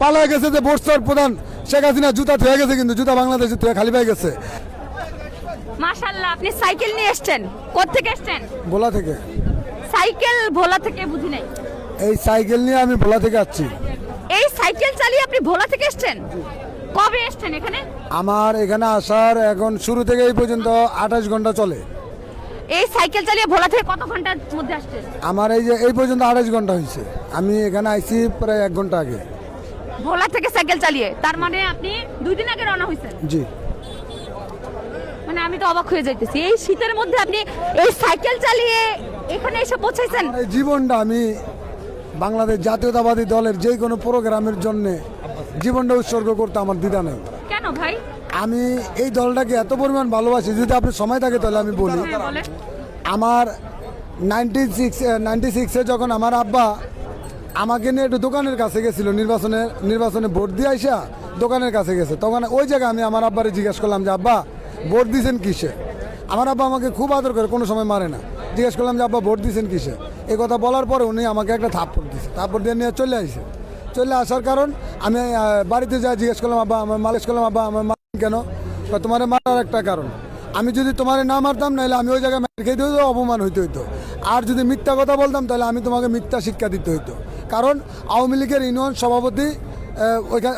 পালা গেছে যে ভোটসর প্রধান শেখ হাসিনা জুতা থুয়ে গেছে, কিন্তু জুতা বাংলাদেশে থুয়ে খালি পাই গেছে। মাশাআল্লাহ, আপনি সাইকেল নিয়ে এসেছেন, কোত্থেকে এসেছেন? ভোলা থেকে। সাইকেল ভোলা থেকে? বুঝি নাই। এই সাইকেল নিয়ে আমি ভোলা থেকে আসছি। এই সাইকেল চালিয়ে আপনি ভোলা থেকে এসেছেন? কবে এসেছেন এখানে? আমার এখানে আসার এখন শুরু থেকে এই পর্যন্ত 28 ঘন্টা চলে। এই সাইকেল চালিয়ে ভোলা থেকে কত ঘন্টার মধ্যে আসছেন? আমার এই যে এই পর্যন্ত 28 ঘন্টা হয়েছে। আমি এখানে আইছি প্রায় 1 ঘন্টা আগে। ভোলা থেকে সাইকেল চালিয়ে? তার মানে আপনি 2 দিন আগে রওনা হয়েছেন? জি। মানে আমি তো অবাক হয়ে যাইতেছি, এই শীতের মধ্যে আপনি এই সাইকেল চালিয়ে এখানে এসে পৌঁছেছেন। এই জীবনটা আমি বাংলাদেশ জাতীয়তাবাদী দলের যে কোনো প্রোগ্রামের জন্য জীবনটা উৎসর্গ করতে আমার দ্বিধা নেই। কেন ভাই? আমি এই দলটাকে এত পরিমাণ ভালোবাসি, যদি আপনি সময় থাকে তাহলে আমি বলি। আমার 96-এ যখন আমার আব্বা আমাকে নিয়ে একটু দোকানের কাছে গেছিল, নির্বাচনে ভোট দিয়ে আইসা দোকানের কাছে গেছে, তখন ওই জায়গায় আমি আমার আব্বারে জিজ্ঞেস করলাম যে আব্বা ভোট দিয়েছেন কিসে? আমার আব্বা আমাকে খুব আদর করে, কোনো সময় মারে না। জিজ্ঞেস করলাম যে আব্বা ভোট দিয়েছেন কিসে? এই কথা বলার পরে উনি আমাকে একটা থাপ্পড় দিয়েছে, থাপ্পড় দিয়ে নিয়ে চলে আসছে। চলে আসার কারণ আমি বাড়িতে যাই, জিজ্ঞেস করলাম আব্বা আমার মালিশ করলাম, আব্বা আমার মারেন কেন? তোমার মারার একটা কারণ, আমি যদি তোমার না মারতাম নাহলে আমি ওই জায়গায় মার খেতে হইতো, অপমান হইতে হইতো। আর যদি মিথ্যা কথা বলতাম তাহলে আমি তোমাকে মিথ্যা শিক্ষা দিতে হইতো। কারণ আওয়ামী লীগের ইউনিয়ন সভাপতি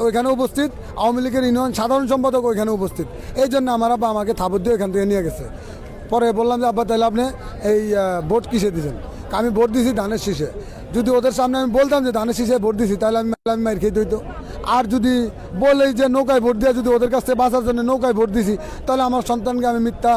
ওইখানে উপস্থিত, আওয়ামী লীগের ইউনিয়ন সাধারণ সম্পাদক ওইখানে উপস্থিত। এই জন্য আমার আব্বা আমাকে থাপড় দিয়ে ওইখান থেকে নিয়ে গেছে। পরে বললাম যে আব্বা তাহলে আপনি এই ভোট কিসে দিয়েছেন? আমি ভোট দিয়েছি ধানের শীষে। যদি ওদের সামনে আমি বলতাম যে ধানের শীষে ভোট দিয়েছি তাহলে আমি মার খেতে হইতো। আর যদি বলে যে নৌকায় ভোট দিয়ে যদি ওদের কাছ থেকে বাঁচার জন্য নৌকায় ভোট দিয়েছি, তাহলে আমার সন্তানকে আমি মিথ্যা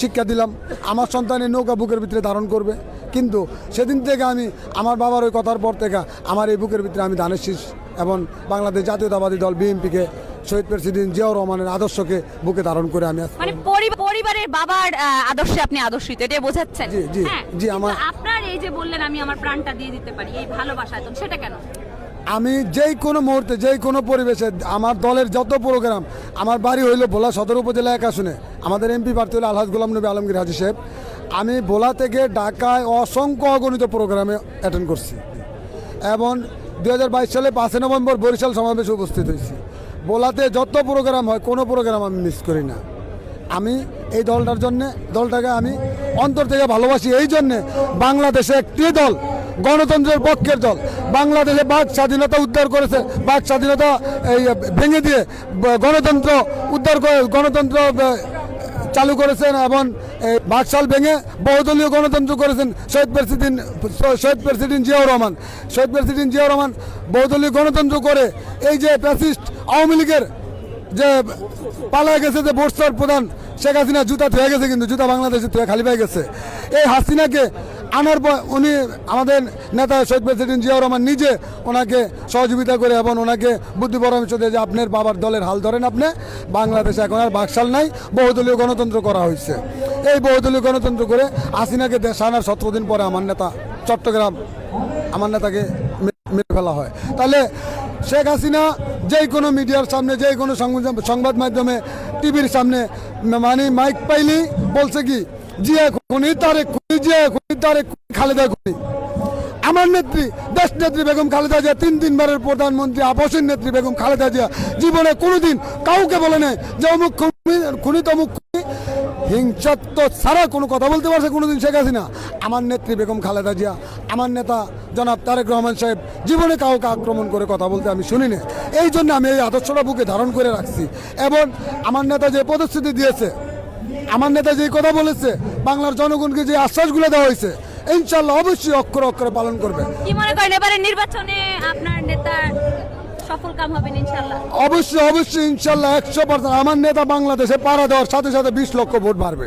শিক্ষা দিলাম, আমার সন্তান এই নৌকা বুকের ভিতরে ধারণ করবে। কিন্তু সেদিন থেকে আমি আমার বাবার ওই কথার পর থেকে আমার এই বুকের ভিতরে আমি ধানের শীষ এবং বাংলাদেশ জাতীয়তাবাদী দল বিএনপিকে, শহীদ প্রেসিডেন্ট জিয়াউর রহমানের আদর্শকে বুকে ধারণ করে আমি মানে পরিবারের বাবার আদর্শে আপনি আদর্শিত, এটা বোঝাচ্ছেন? জি জি জি। আপনার এই যে বললেন আমি আমার প্রাণটা দিয়ে দিতে পারি, এই ভালোবাসা, তো সেটা কেন? আমি যেই কোনো মুহূর্তে যেই কোনো পরিবেশে আমার দলের যত প্রোগ্রাম, আমার বাড়ি হইলো ভোলা সদর উপজেলা 1 আসনে, আমাদের এমপি প্রার্থী হলো আলহাজ গোলাম নবী আলমগীর হাজী সাহেব। আমি ভোলা থেকে ঢাকায় অসংখ্য অগণিত প্রোগ্রামে অ্যাটেন্ড করছি এবং 2022 সালে 5 নভেম্বর বরিশাল সমাবেশে উপস্থিত হয়েছি। ভোলাতে যত প্রোগ্রাম হয় কোনো প্রোগ্রাম আমি মিস করি না। আমি এই দলটার জন্যে, দলটাকে আমি অন্তর থেকে ভালোবাসি। এই জন্যে বাংলাদেশে একটি দল, গণতন্ত্রের পক্ষের দল, বাংলাদেশে বাক স্বাধীনতা উদ্ধার করেছে, বাক স্বাধীনতা এই ভেঙে দিয়ে গণতন্ত্র উদ্ধার করে গণতন্ত্র চালু করেছেন এবং বাকশাল ভেঙে বহুদলীয় গণতন্ত্র করেছেন শহীদ প্রেসিডেন্ট জিয়াউর রহমান। শহীদ প্রেসিডেন্ট জিয়াউর রহমান বহুদলীয় গণতন্ত্র করে এই যে ফ্যাসিস্ট আওয়ামী লীগের যে পালা গেছে যে ভোটসর প্রধান শেখ হাসিনা জুতা থুয়ে গেছে, কিন্তু জুতা বাংলাদেশে থুয়ে খালি পাই গেছে। এই হাসিনাকে আনার পর উনি আমাদের নেতা শহীদ প্রেসিডেন্ট জিয়াউর রহমান নিজে ওনাকে সহযোগিতা করে এবং ওনাকে বুদ্ধি পরামর্শ দিয়ে যে আপনার বাবার দলের হাল ধরেন, আপনি বাংলাদেশে এখন আর বাকশাল নাই, বহুদলীয় গণতন্ত্র করা হয়েছে। এই বহুদলীয় গণতন্ত্র করে হাসিনাকে দেশ আনার 17 দিন পরে আমার নেতা চট্টগ্রাম আমার নেতাকে মেরে ফেলা হয়। তাহলে শেখ হাসিনা যেই কোনো মিডিয়ার সামনে, যেই কোনো সংবাদ মাধ্যমে, টিভির সামনে মানে মাইক পাইলি বলছে কি জিয়া খুনি, তারেক খুনি, জিয়া খুনি, তারেক খুনি, খালেদা খুনি। আমার নেত্রী, দেশ নেত্রী বেগম খালেদা জিয়া, 3 বারের প্রধানমন্ত্রী, আপসের নেত্রী বেগম খালেদা জিয়া জীবনে কোনোদিন কাউকে বলে নেই যে অমুক খুনি তমুক খুনি। হিংসাত্মক ছাড়া কোনো কথা বলতে পারছে কোনোদিন শেখ হাসিনা? আমার নেত্রী বেগম খালেদা জিয়া, আমার নেতা জনাব তারেক রহমান সাহেব জীবনে কাউকে আক্রমণ করে কথা বলতে আমি শুনি না। এই জন্য আমি এই আদর্শটা বুকে ধারণ করে রাখছি এবং আমার নেতা যে প্রতিশ্রুতি দিয়েছে, আমার নেতা যে কথা বলেছে, বাংলার জনগণকে যে আশ্বাসগুলো দেওয়া হয়েছে, ইনশাল্লাহ অবশ্যই অক্ষরে অক্ষরে পালন করবে। কি মনে করেন এবারে নির্বাচনে আপনার নেতা সফল কাম হবেন ইনশাল্লাহ? অবশ্যই অবশ্যই ইনশাল্লাহ 100%। আমার নেতা বাংলাদেশে পাড়া দেওয়ার সাথে সাথে 20 লক্ষ ভোট বাড়বে।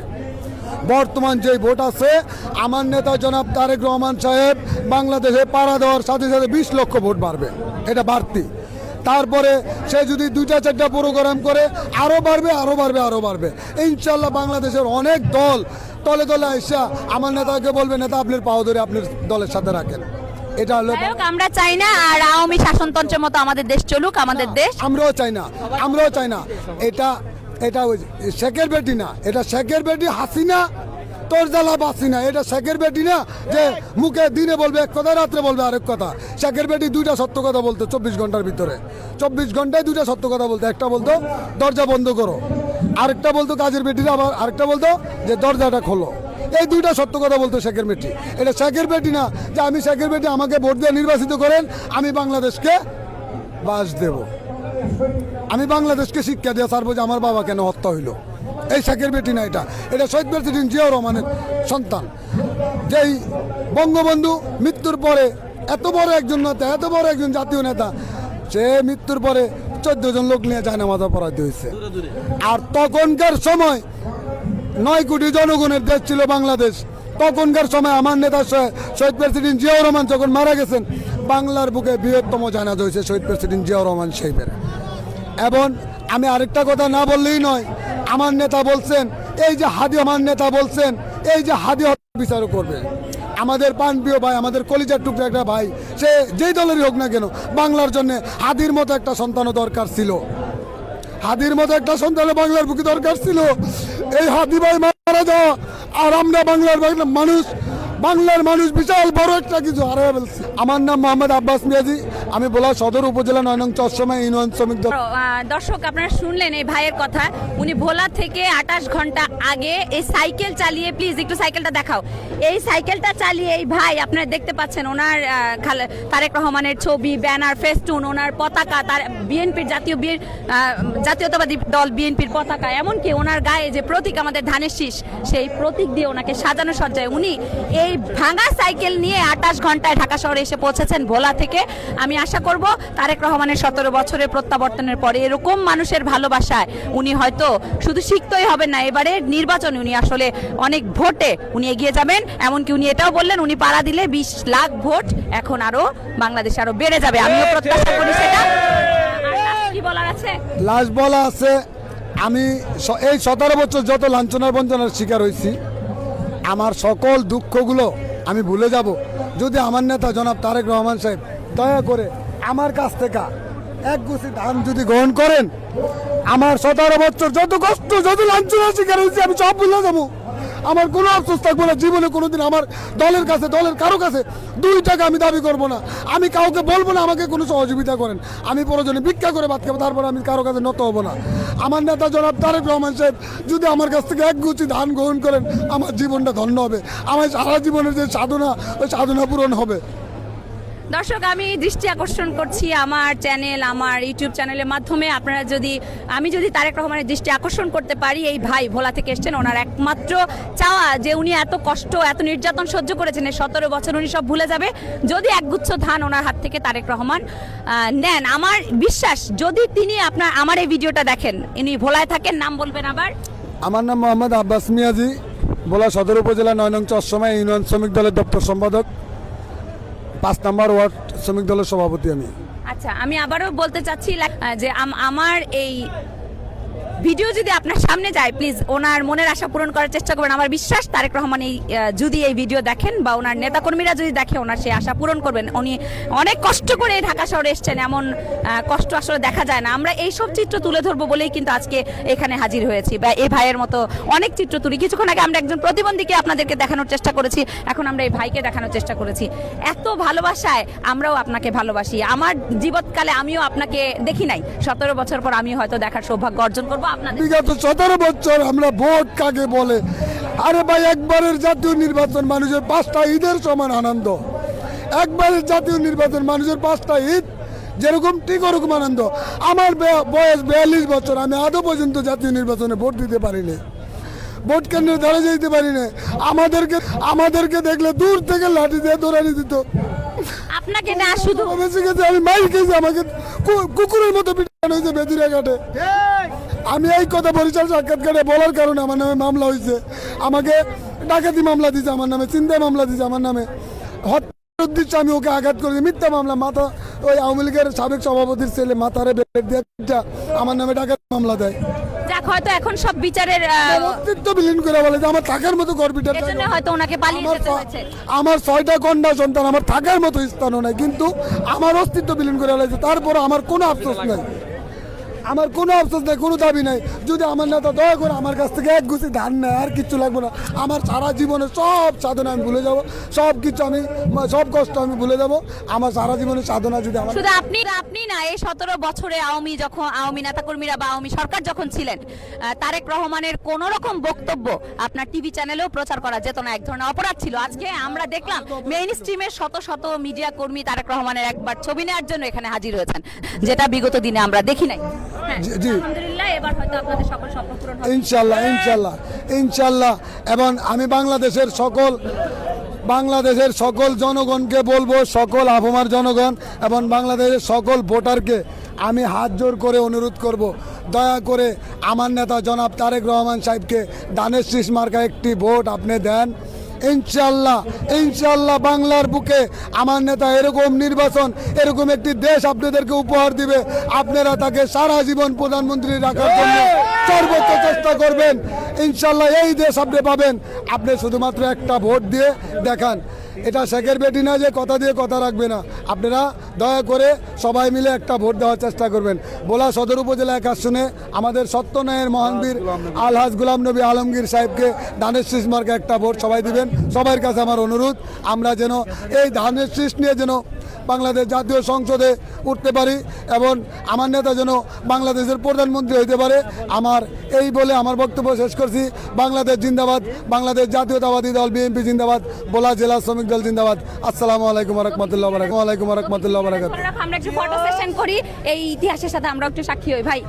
বর্তমান যে ভোট আছে, আমার নেতা জনাব তারেক রহমান সাহেব বাংলাদেশে পাড়া দেওয়ার সাথে সাথে 20 লক্ষ ভোট বাড়বে, এটা বাড়তি। তারপরে সে যদি 2-4টা প্রোগ্রাম করে আরও বাড়বে, আরও বাড়বে, আরও বাড়বে। ইনশাল্লাহ বাংলাদেশের অনেক দল তলে তলে আইসা আমার নেতাকে বলবে নেতা আপনার পাও ধরে আপনার দলের সাথে রাখেন। এটা হলো আমরা চাই না আর আওয়ামী শাসনতন্ত্রের মতো আমাদের দেশ চলুক, আমাদের দেশ আমরাও চাই না, আমরাও চাই না। এটা শেখের বেটি না, এটা শেখের বেটি হাসিনা তোর জ্বালা বাঁচি না। এটা শেখের বেটি না যে মুখে দিনে বলবে এক কথা, রাত্রে বলবে আরেক কথা। শেখের বেটি দুইটা সত্য কথা বলতো 24 ঘন্টার ভিতরে, 24 ঘন্টায় দুইটা সত্য কথা বলতো। একটা বলতো দরজা বন্ধ করো, আরেকটা বলতো কাজের বেটিরা, আবার আরেকটা বলতো যে দরজাটা খোলো। এই দুইটা সত্য কথা বলতো শেখের বেটি। এটা শেখের বেটি না যে আমি শেখের বেটি, আমাকে ভোট দিয়ে নির্বাচিত করেন, আমি বাংলাদেশকে বাস দেব, আমি বাংলাদেশকে শিক্ষা দিয়ে ছাড়বো যে আমার বাবা কেন হত্যা হইল। এই শেখের বেটি না, এটা এটা শহীদ প্রেসিডেন্ট জিয়াউর রহমানের সন্তান। যেই বঙ্গবন্ধু মৃত্যুর পরে এত বড় একজন নেতা, এত বড় একজন জাতীয় নেতা, সে মৃত্যুর পরে 14 জন লোক নিয়ে জায়নামাজা পড়াতে হয়েছে। আর তখনকার সময় 9 কোটি জনগণের দেশ ছিল বাংলাদেশ। তখনকার সময় আমার নেতা শহীদ প্রেসিডেন্ট জিয়াউর রহমান যখন মারা গেছেন, বাংলার বুকে বৃহত্তম জানাজা হয়েছে শহীদ প্রেসিডেন্ট জিয়াউর রহমান সাহেবের। এবং আমি আরেকটা কথা না বললেই নয়, আমার নেতা বলছেন এই যে হাদি, আমার নেতা বলছেন এই যে হাদি বিচার করবে। আমাদের প্রাণপ্রিয় ভাই, আমাদের কলিজার টুকরা একটা ভাই, সে যেই দলেরই হোক না কেন, বাংলার জন্য হাদির মতো একটা সন্তানও দরকার ছিল। হাদির মতো একটা সন্তান বাংলার বুকে দরকার ছিল। এই হাদি ভাই মারা যাওয়া, আর আমরা বাংলার মানুষ বিশাল বড় একটা কিছু হারিয়ে ফেলছি। আমার নাম মোহাম্মদ আব্বাস মিয়াজি, আমি ভোলা সদর উপজেলা 9 নং চরসমা ইউনিয়ন শ্রমিক দল। দর্শক আপনারা শুনলেন এই ভাইয়ের কথা। উনি ভোলা থেকে 28 ঘন্টা আগে এই সাইকেল চালিয়ে, প্লিজ একটু সাইকেলটা দেখাও, এই সাইকেলটা চালিয়ে এই ভাই আপনারা দেখতে পাচ্ছেন ওনার তারেক রহমানের ছবি, ব্যানার, ফেস্টুন, ওনার পতাকা, তার বিএনপির জাতীয়তাবাদী দল বিএনপির পতাকা, এমনকি ওনার গায়ে যে প্রতীক আমাদের ধানের শীষ, সেই প্রতীক দিয়ে ওনাকে সাজানো সজ্জায় উনি এই ভাঙা সাইকেল নিয়ে 28 ঘন্টায় ঢাকা শহরে এসে পৌঁছেছেন ভোলা থেকে। আমি আশা করব তারেক রহমানের 17 বছরের প্রত্যাবর্তনের পরে এরকম মানুষের ভালোবাসায় উনি হয়তো শুধু শিখতেই হবেন না, এবারে নির্বাচনে উনি আসলে অনেক ভোটে উনি এগিয়ে যাবেন। এমনকি উনি এটাও বললেন উনি পাড়া দিলে 20 লাখ ভোট এখন আরো বাংলাদেশে আরো বেড়ে যাবে। আমিও প্রত্যাশা করি সেটা। কি বলার আছে? লাস্ট বলা আছে, আমি এই 17 বছর যত লাঞ্ছনার বঞ্চনার শিকার হয়েছি, আমার সকল দুঃখগুলো আমি ভুলে যাব যদি আমার নেতা জনাব তারেক রহমান সাহেব দয়া করে আমার কাছ থেকে এক গুছি ধান যদি গ্রহণ করেন। আমার 17 বছর যত কষ্ট, যত লাঞ্ছনার শিকার হয়েছি, আমি সব ভুলে যাবো। আমার কোনো আফসোস থাকবে না জীবনে কোনোদিন। আমার দলের কাছে, দলের কারো কাছে 2 টাকা আমি দাবি করব না। আমি কাউকে বলবো না আমাকে কোনো সহযোগিতা করেন। আমি প্রয়োজনে ভিক্ষা করে ভাত খাবো, তারপর আমি কারো কাছে নত হবো না। আমার নেতা জনাব তারেক রহমান সাহেব যদি আমার কাছ থেকে এক গুছি ধান গ্রহণ করেন, আমার জীবনটা ধন্য হবে। আমার সারা জীবনের যে সাধনা, ওই সাধনা পূরণ হবে। দর্শক আমি দৃষ্টি আকর্ষণ করছি আমার চ্যানেল, আমার ইউটিউব চ্যানেলের মাধ্যমে, আপনারা আমি যদি তারেক রহমানের দৃষ্টি আকর্ষণ করতে পারি, এই ভাই ভোলা থেকে এসেছেন, ওনার একমাত্র চাওয়া যে উনি এত কষ্ট, এত নির্যাতন সহ্য করেছেন, এই 17 বছর উনি সব ভুলে যাবে যদি একগুচ্ছ ধান ওনার হাত থেকে তারেক রহমান নেন। আমার বিশ্বাস যদি তিনি আমার এই ভিডিওটা দেখেন, ইনি ভোলায় থাকেন, নাম বলবেন আবার? আমার নাম মোহাম্মদ আব্বাস মিয়াজি, ভোলা সদর উপজেলা 9 নং চরসমা ইউনিয়ন শ্রমিক দলের দপ্তর সম্পাদক, 5 নম্বর ওয়ার্ড শ্রমিক দলের সভাপতি আমি। আচ্ছা, আমি আবারও বলতে চাচ্ছি যে আমার এই ভিডিও যদি আপনার সামনে যায়, প্লিজ ওনার মনের আশা পূরণ করার চেষ্টা করবেন। আমার বিশ্বাস তারেক রহমান যদি এই ভিডিও দেখেন বা ওনার নেতাকর্মীরা যদি দেখে, ওনার সেই আশা পূরণ করবেন। উনি অনেক কষ্ট করে ঢাকা শহরে এসেছেন, এমন কষ্ট আসলে দেখা যায় না। আমরা এই সব চিত্র তুলে ধরবো বলেই কিন্তু আজকে এখানে হাজির হয়েছি, বা এই ভাইয়ের মতো অনেক চিত্র তুলি। কিছুক্ষণ আগে আমরা একজন প্রতিবন্ধীকে আপনাদেরকে দেখানোর চেষ্টা করেছি, এখন আমরা এই ভাইকে দেখানোর চেষ্টা করেছি। এত ভালোবাসায় আমরাও আপনাকে ভালোবাসি। আমার জীবৎকালে আমিও আপনাকে দেখি নাই, 17 বছর পর আমি হয়তো দেখার সৌভাগ্য অর্জন করবো। বিগত 17 বছর আমরা ভোট কাকে বলে, আরে ভাই একবারের জাতীয় নির্বাচন মানুষের 5টা ঈদের সমান আনন্দ। একবারের জাতীয় নির্বাচন মানুষের 5টা ঈদ যেরকম ঠিক ওরকম আনন্দ। আমার বয়স 42 বছর, আমি আদৌ পর্যন্ত জাতীয় নির্বাচনে ভোট দিতে পারিনি, ভোট কেন্দ্রে দাঁড়িয়ে যেতে পারিনি। আমাদেরকে দেখলে দূর থেকে লাঠি দিয়ে দৌড়ানি দিত। আপনাকে না শুধু আমি মাইর খেয়েছি, আমাকে কুকুরের মতো পিটানো হয়েছে বেদিরা ঘাটে। আমি এই কথা বরিশাল সাক্ষাৎকারে বলার কারণে আমার নামে মামলা হয়েছে। আমাকে ডাকাতি মামলা দিয়েছে, আমার নামে চিন্তায় মামলা দিয়েছে, আমার নামে হত্যার উদ্দেশ্যে আমি ওকে আঘাত করেছি, মিথ্যা মামলা। মাথা ওই আওয়ামী লীগের সাবেক সভাপতির ছেলে মাথারে বেড দিয়ে আমার নামে ডাকাতি মামলা দেয়। যাক, হয়তো এখন সব বিচারের অস্তিত্ব বিলীন করে বলে যে আমার থাকার মতো গর্বিটার, হয়তো ওনাকে পালিয়ে যেতে হয়েছে। আমার 6টা কন্যা সন্তান, আমার থাকার মতো স্থানও নাই, কিন্তু আমার অস্তিত্ব বিলীন করে বলেছে। তারপর আমার কোনো আফসোস নাই, আমার কোনো আফসোস নেই, কোনো দাবি নাই। যদি আমার নেতা দয়া করে আমার কাছ থেকে এক গুছি ধান নেয়, আর কিচ্ছু লাগবে না। আমার সারা জীবনে সব সাধনা আমি ভুলে যাব, সব কিছু আমি, সব কষ্ট আমি ভুলে যাব। আমার সারা জীবনের সাধনা যদি আমার শুধু আপনি না, এই 17 বছরে আওয়ামী নেতাকর্মীরা বা আওয়ামী সরকার যখন ছিলেন, তারেক রহমানের কোন রকম বক্তব্য আপনার টিভি চ্যানেলেও প্রচার করা যেত না, এক ধরনের অপরাধ ছিল। আজকে আমরা দেখলাম মেইন স্ট্রিমের শত শত মিডিয়া কর্মী তারেক রহমানের একবার ছবি নেওয়ার জন্য এখানে হাজির হয়েছেন, যেটা বিগত দিনে আমরা দেখি নাই। হ্যাঁ, জি। আলহামদুলিল্লাহ, এবার হয়তো আপনাদের সকল স্বপ্ন পূরণ হবে ইনশাল্লাহ, ইনশাল্লাহ, ইনশাল্লাহ। এবং আমি বাংলাদেশের সকল জনগণকে বলবো, সকল আবহাওয়ার জনগণ এবং বাংলাদেশের সকল ভোটারকে আমি হাত জোর করে অনুরোধ করব, দয়া করে আমার নেতা জনাব তারেক রহমান সাহেবকে ধানের শীষ মার্কা একটি ভোট আপনি দেন। ইনশাল্লাহ, ইনশাল্লাহ বাংলার বুকে আমার নেতা এরকম নির্বাচন, এরকম একটি দেশ আপনাদেরকে উপহার দিবে। আপনারা তাকে সারা জীবন প্রধানমন্ত্রী রাখার জন্য সর্বোচ্চ চেষ্টা করবেন। ইনশাল্লাহ এই দেশ আপনি পাবেন। আপনি শুধুমাত্র একটা ভোট দিয়ে দেখান। এটা শেখের বেটি না যে কথা দিয়ে কথা রাখবে না। আপনারা দয়া করে সবাই মিলে একটা ভোট দেওয়ার চেষ্টা করবেন। ভোলা সদর উপজেলা 1 আসনে আমাদের সত্যনয়ের মহানবীর আলহাজ গোলাম নবী আলমগীর সাহেবকে ধানের শীষ মার্কা একটা ভোট সবাই দিবেন। সবার কাছে আমার অনুরোধ, আমরা যেন এই ধানের শীষ নিয়ে যেন বাংলাদেশ জাতীয় সংসদে উঠতে পারি এবং আমার নেতা যেন বাংলাদেশের প্রধানমন্ত্রী হইতে পারে। আমার এই বলে আমার বক্তব্য শেষ করছি। বাংলাদেশ জিন্দাবাদ, বাংলাদেশ জাতীয়তাবাদী দল বিএনপি জিন্দাবাদ, ভোলা জেলা শ্রমিক দল জিন্দাবাদ। আসসালামু আলাইকুম রহমতুল্লাহ বারাকাতুহু। ওয়া আলাইকুম রহমতুল্লাহ বারাকাতুহু। আমরা একটু ফটো সেশন করি, এই ইতিহাসের সাথে আমরা একটু সাক্ষী হই ভাই।